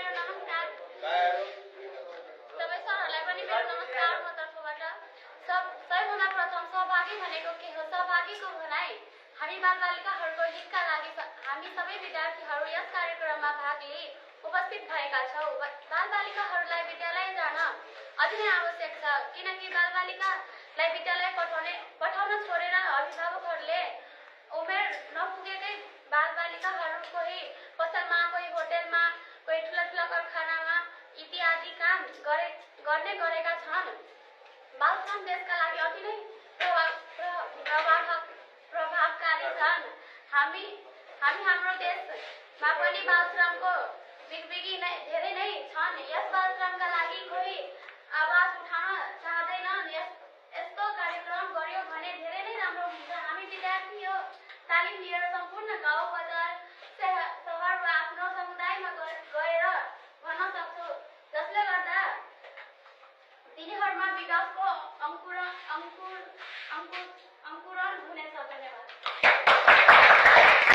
मेरो नमस्कार। सबै सरहरूलाई पनि मेरो नमस्कार म तर्फबाट। सबैभन्दा प्रथम सहभागी भनेको के हो? सहभागीको भनाइ हामी बालबालिकाहरूको हितका लागि हामी सबै विद्यार्थीहरू यस कार्यक्रममा भाग लिई उपस्थित भएका छौँ। बालबालिकाहरूलाई विद्यालय जान अति नै आवश्यक छ, किनकि बालबालिकालाई विद्यालय पठाउन छोडेर अभिभावकहरूले उमेर नपुगेकै बालबालिकाहरू कोही पसलमा, कोही होटेलमा, कोही ठुला कारखानामा इत्यादि काम गर्ने गरेका छन्। बालश्रम देशका लागि अति नै प्रभावकारी छन्। हामी हाम्रो देशमा पनि बालश्रमको बिगबिगी धेरै नै छन्। यस बालश्रमका लागि कोही आवाज उठाउन चाहँदैनन्। यस्तो कार्यक्रम गर्यो भने धेरै नै राम्रो हुन्छ। हामी विद्यार्थी यो तालिम लिएर सम्पूर्ण गाउँ बजार सहर वा आफ्नो समुदायमा गएर भन्न सक्छौँ, जसले गर्दा तिनीहरूमा विकासको अङ्कुर